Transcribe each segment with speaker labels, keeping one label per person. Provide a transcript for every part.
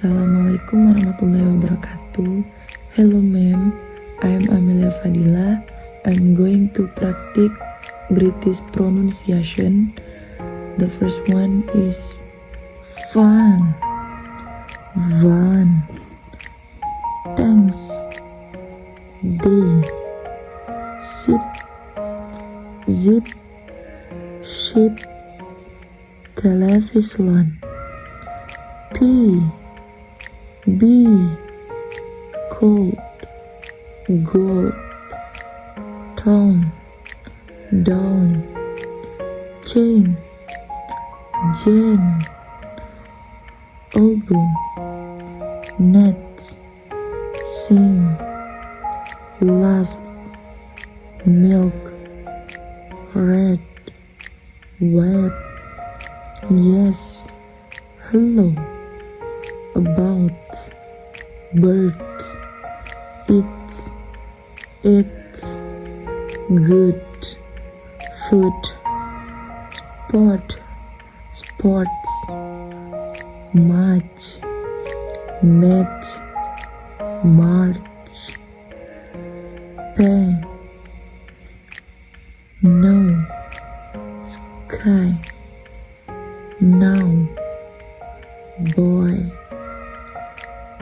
Speaker 1: Assalamualaikum warahmatullahi wabarakatuh. Hello ma'am, I am Amelia Fadila. I'm going to practice British pronunciation. The first one is van, van. Thanks, day, sip, zip, ship, television, pee, be, cold, gold, town, down, chain, Jane, album, net, sing, last, milk, red, wet, yes, hello, about, bird, it, good, food, sports, match, march, pen, no, sky, now, boy,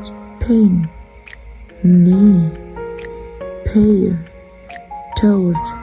Speaker 1: Spain, knee, pear, toad.